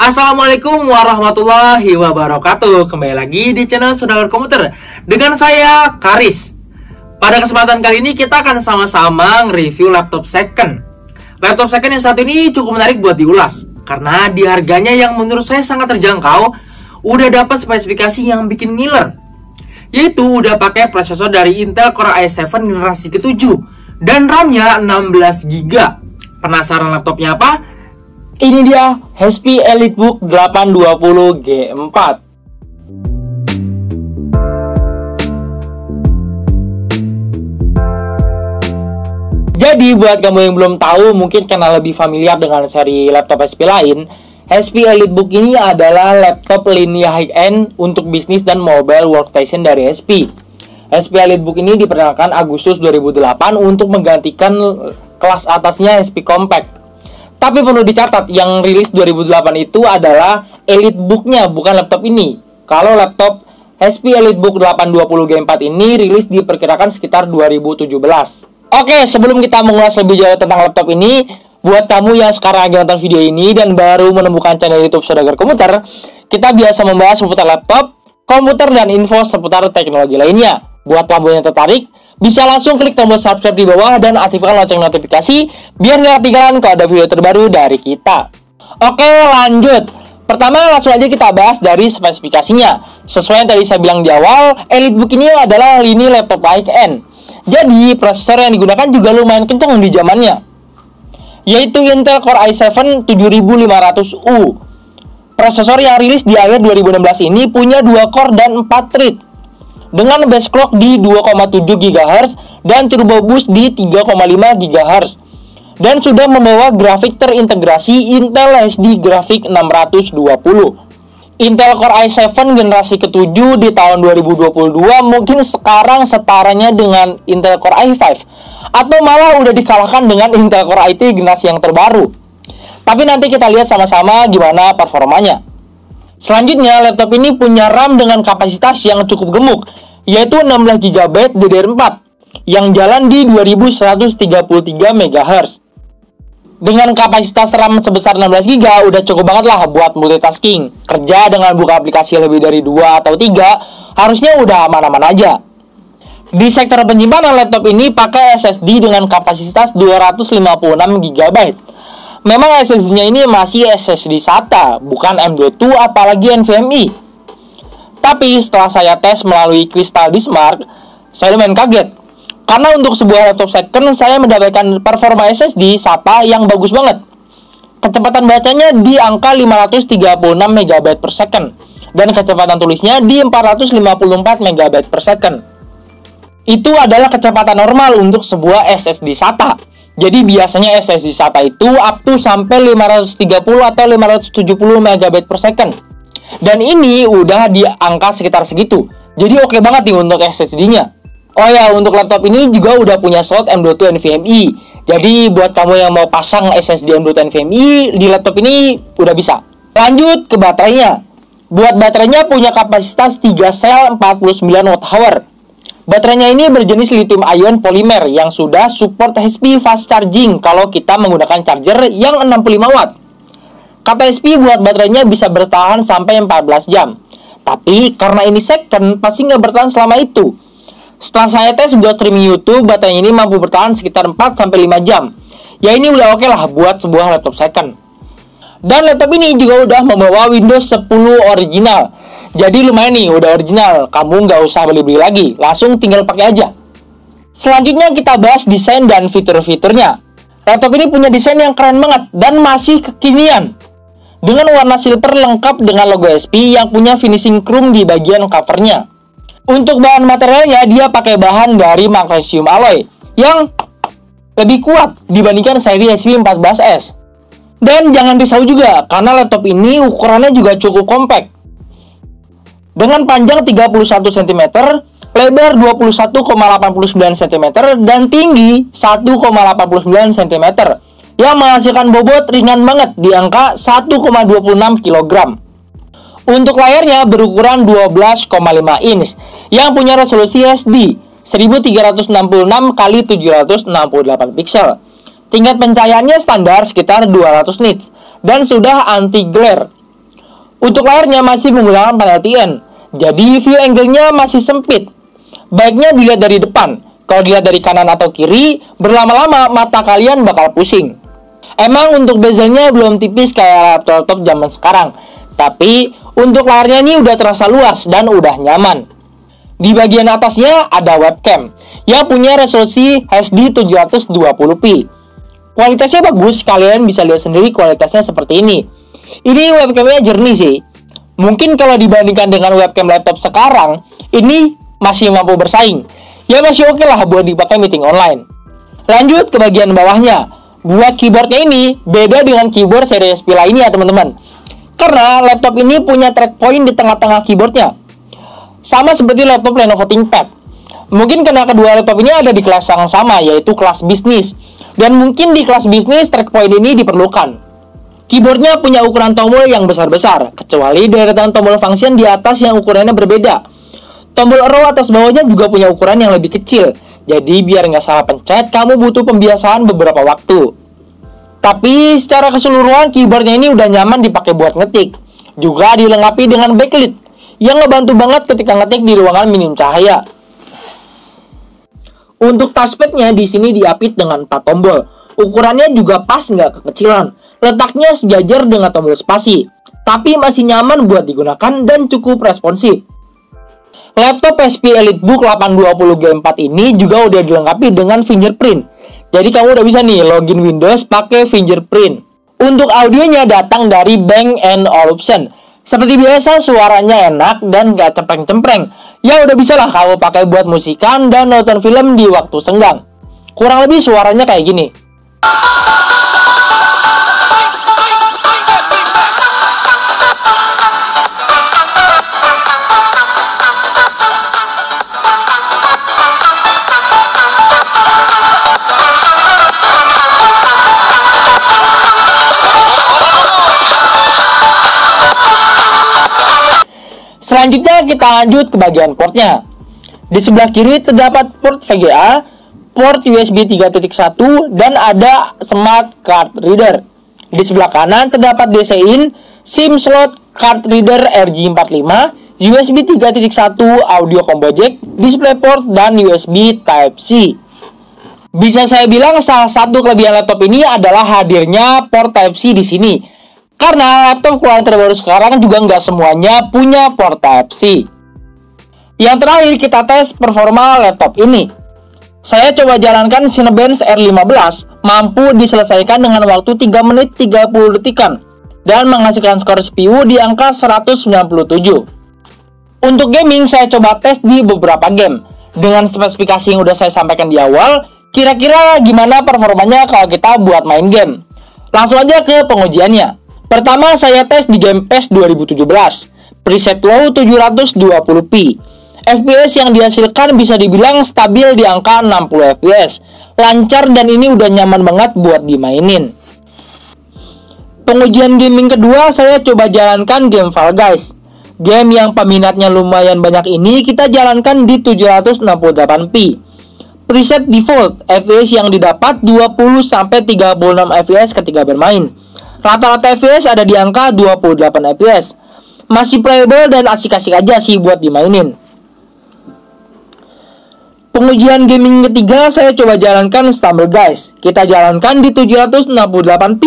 Assalamualaikum warahmatullahi wabarakatuh. Kembali lagi di channel Saudagar Komputer dengan saya Karis. Pada kesempatan kali ini kita akan sama-sama nge-review laptop second. Laptop second yang satu ini cukup menarik buat diulas karena di harganya yang menurut saya sangat terjangkau, udah dapat spesifikasi yang bikin ngiler. Yaitu udah pakai prosesor dari Intel Core i7 generasi ke-7 dan RAM-nya 16GB. Penasaran laptopnya apa? Ini dia HP EliteBook 820 G4. Jadi buat kamu yang belum tahu, mungkin karena lebih familiar dengan seri laptop HP lain, HP EliteBook ini adalah laptop linear high-end untuk bisnis dan mobile workstation dari HP. HP EliteBook ini diperkenalkan Agustus 2008 untuk menggantikan kelas atasnya HP Compact. Tapi perlu dicatat, yang rilis 2008 itu adalah EliteBook-nya, bukan laptop ini. Kalau laptop HP EliteBook 820 G4 ini rilis diperkirakan sekitar 2017. Oke, sebelum kita mengulas lebih jauh tentang laptop ini, buat kamu yang sekarang lagi nonton video ini dan baru menemukan channel YouTube Saudagar Komputer, kita biasa membahas seputar laptop, komputer, dan info seputar teknologi lainnya. Buat kamu yang tertarik, bisa langsung klik tombol subscribe di bawah dan aktifkan lonceng notifikasi biar nggak ketinggalan kalau ada video terbaru dari kita. Oke, lanjut. Pertama, langsung aja kita bahas dari spesifikasinya. Sesuai yang tadi saya bilang di awal, EliteBook ini adalah lini laptop high-end. Jadi, prosesor yang digunakan juga lumayan kencang di zamannya, yaitu Intel Core i7 7500U. Prosesor yang rilis di akhir 2016 ini punya 2 core dan 4 thread, dengan base clock di 2,7 GHz dan turbo boost di 3,5 GHz, dan sudah membawa grafik terintegrasi Intel HD Graphics 620. Intel Core i7 generasi ke-7 di tahun 2022 mungkin sekarang setaranya dengan Intel Core i5, atau malah udah dikalahkan dengan Intel Core i3 generasi yang terbaru. Tapi nanti kita lihat sama-sama gimana performanya. Selanjutnya, laptop ini punya RAM dengan kapasitas yang cukup gemuk, yaitu 16GB DDR4 yang jalan di 2133 MHz. Dengan kapasitas RAM sebesar 16GB udah cukup banget lah buat multitasking. Kerja dengan buka aplikasi lebih dari 2 atau 3 harusnya udah aman-aman aja. Di sektor penyimpanan, laptop ini pakai SSD dengan kapasitas 256GB. Memang SSD-nya ini masih SSD SATA, bukan M.2 apalagi NVMe. Tapi setelah saya tes melalui Crystal Diskmark, saya lumayan kaget. Karena untuk sebuah laptop second, saya mendapatkan performa SSD SATA yang bagus banget. Kecepatan bacanya di angka 536 MB per second, dan kecepatan tulisnya di 454 MB per second. Itu adalah kecepatan normal untuk sebuah SSD SATA. Jadi biasanya SSD SATA itu up to sampai 530 atau 570 MB per second. Dan ini udah di angka sekitar segitu. Jadi oke banget nih untuk SSD-nya. Oh ya, untuk laptop ini juga udah punya slot M.2 NVMe. Jadi buat kamu yang mau pasang SSD M.2 NVMe di laptop ini udah bisa. Lanjut ke baterainya. Buat baterainya punya kapasitas 3 sel 49 Wh. Baterainya ini berjenis lithium ion polymer yang sudah support HP fast charging kalau kita menggunakan charger yang 65 watt. Kata HP buat baterainya bisa bertahan sampai 14 jam. Tapi karena ini second, pasti nggak bertahan selama itu. Setelah saya tes buat streaming YouTube, baterainya ini mampu bertahan sekitar 4-5 jam. Ya ini udah oke lah buat sebuah laptop second. Dan laptop ini juga udah membawa Windows 10 original. Jadi lumayan nih, udah original. Kamu nggak usah beli-beli lagi, langsung tinggal pakai aja. Selanjutnya kita bahas desain dan fitur-fiturnya. Laptop ini punya desain yang keren banget dan masih kekinian. Dengan warna silver lengkap dengan logo HP yang punya finishing chrome di bagian covernya. Untuk bahan materialnya, dia pakai bahan dari magnesium alloy yang lebih kuat dibandingkan seri HP 14S. Dan jangan risau juga, karena laptop ini ukurannya juga cukup compact. Dengan panjang 31 cm, lebar 21,89 cm, dan tinggi 1,89 cm, yang menghasilkan bobot ringan banget di angka 1,26 kg. Untuk layarnya berukuran 12,5 inch, yang punya resolusi HD 1366 x 768 pixel. Tingkat pencahayaannya standar sekitar 200 nits dan sudah anti glare. Untuk layarnya masih menggunakan panel TN, jadi view angle-nya masih sempit. Baiknya dilihat dari depan. Kalau dilihat dari kanan atau kiri, berlama-lama mata kalian bakal pusing. Emang untuk bezelnya belum tipis kayak laptop zaman sekarang, tapi untuk layarnya ini udah terasa luas dan udah nyaman. Di bagian atasnya ada webcam yang punya resolusi HD 720p. Kualitasnya bagus, kalian bisa lihat sendiri kualitasnya seperti ini. Ini webcamnya jernih sih. Mungkin kalau dibandingkan dengan webcam laptop sekarang, ini masih mampu bersaing. Ya masih oke lah buat dipakai meeting online. Lanjut ke bagian bawahnya. Buat keyboardnya ini beda dengan keyboard seri SP lainnya teman-teman. Karena laptop ini punya track point di tengah-tengah keyboardnya. Sama seperti laptop Lenovo ThinkPad. Mungkin karena kedua laptop ini ada di kelas yang sama, yaitu kelas bisnis. Dan mungkin di kelas bisnis track point ini diperlukan. Keyboardnya punya ukuran tombol yang besar-besar, kecuali deretan tombol function di atas yang ukurannya berbeda. Tombol arrow atas bawahnya juga punya ukuran yang lebih kecil. Jadi biar nggak salah pencet, kamu butuh pembiasaan beberapa waktu. Tapi secara keseluruhan keyboardnya ini udah nyaman dipakai buat ngetik. Juga dilengkapi dengan backlit yang ngebantu banget ketika ngetik di ruangan minim cahaya. Untuk touchpadnya di sini diapit dengan 4 tombol. Ukurannya juga pas nggak kekecilan. Letaknya sejajar dengan tombol spasi, tapi masih nyaman buat digunakan dan cukup responsif. Laptop HP EliteBook 820 Gen 4 ini juga udah dilengkapi dengan fingerprint. Jadi kamu udah bisa nih login Windows pakai fingerprint. Untuk audionya datang dari Bang & Olufsen. Seperti biasa suaranya enak dan gak cempreng-cempreng. Ya udah bisa lah kamu pakai buat musikan dan nonton film di waktu senggang. Kurang lebih suaranya kayak gini. Selanjutnya kita lanjut ke bagian portnya. Di sebelah kiri terdapat port VGA, port USB 3.1, dan ada smart card reader. Di sebelah kanan terdapat DC-in, SIM slot, card reader RJ45, USB 3.1, audio combo jack, DisplayPort, dan USB Type-C. Bisa saya bilang salah satu kelebihan laptop ini adalah hadirnya port Type-C di sini. Karena laptop keluaran terbaru sekarang juga nggak semuanya punya port Type-C. Yang terakhir kita tes performa laptop ini. Saya coba jalankan Cinebench R15, mampu diselesaikan dengan waktu 3 menit 30 detikan dan menghasilkan skor CPU di angka 197. Untuk gaming saya coba tes di beberapa game. Dengan spesifikasi yang udah saya sampaikan di awal, kira-kira gimana performanya kalau kita buat main game? Langsung aja ke pengujiannya. Pertama saya tes di game PES 2017, preset low 720p. FPS yang dihasilkan bisa dibilang stabil di angka 60 fps. Lancar dan ini udah nyaman banget buat dimainin. Pengujian gaming kedua saya coba jalankan game Fall Guys. Game yang peminatnya lumayan banyak ini kita jalankan di 768p. Preset default, FPS yang didapat 20-36 fps ketika bermain. Rata-rata FPS ada di angka 28 fps. Masih playable dan asik-asik aja sih buat dimainin. Pengujian gaming ketiga saya coba jalankan Stumble Guys. Kita jalankan di 768p.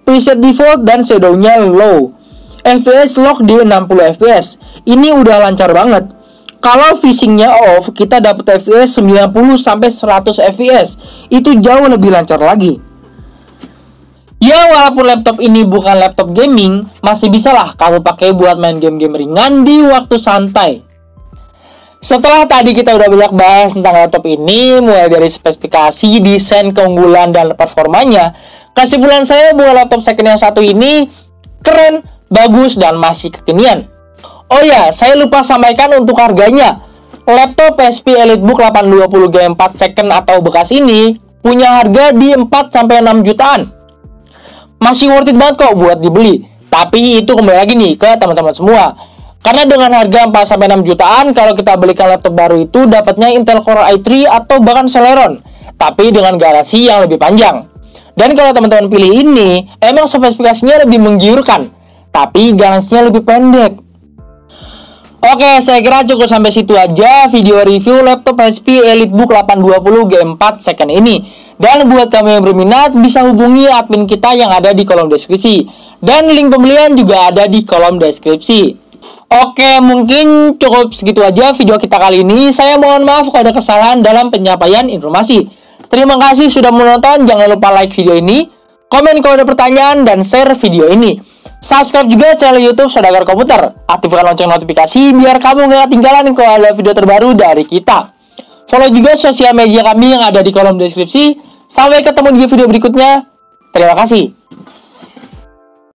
Preset default dan shadownya low. FPS lock di 60 fps. Ini udah lancar banget. Kalau phishingnya off, kita dapat FPS 90-100 fps. Itu jauh lebih lancar lagi. Ya walaupun laptop ini bukan laptop gaming, masih bisa lah kamu pakai buat main game-game ringan di waktu santai. Setelah tadi kita udah banyak bahas tentang laptop ini, mulai dari spesifikasi, desain, keunggulan, dan performanya, kesimpulan saya bahwa laptop second yang satu ini keren, bagus, dan masih kekinian. Oh ya, saya lupa sampaikan untuk harganya. Laptop HP EliteBook 820 Gen 4 second atau bekas ini punya harga di 4-6 jutaan. Masih worth it banget kok buat dibeli. Tapi itu kembali lagi nih ke teman-teman semua. Karena dengan harga 4-6 jutaan, kalau kita belikan laptop baru itu dapatnya Intel Core i3 atau bahkan Celeron, tapi dengan garansi yang lebih panjang. Dan kalau teman-teman pilih ini, emang spesifikasinya lebih menggiurkan. tapi garansinya lebih pendek. Oke, saya kira cukup sampai situ aja video review laptop HP EliteBook 820 G4 second ini. Dan buat kamu yang berminat, bisa hubungi admin kita yang ada di kolom deskripsi. Dan link pembelian juga ada di kolom deskripsi. Oke, mungkin cukup segitu aja video kita kali ini. Saya mohon maaf kalau ada kesalahan dalam penyampaian informasi. Terima kasih sudah menonton, jangan lupa like video ini, komen kalau ada pertanyaan, dan share video ini. Subscribe juga channel YouTube Saudagar Komputer. Aktifkan lonceng notifikasi biar kamu nggak ketinggalan kalau ada video terbaru dari kita. Follow juga sosial media kami yang ada di kolom deskripsi. Sampai ketemu di video berikutnya. Terima kasih.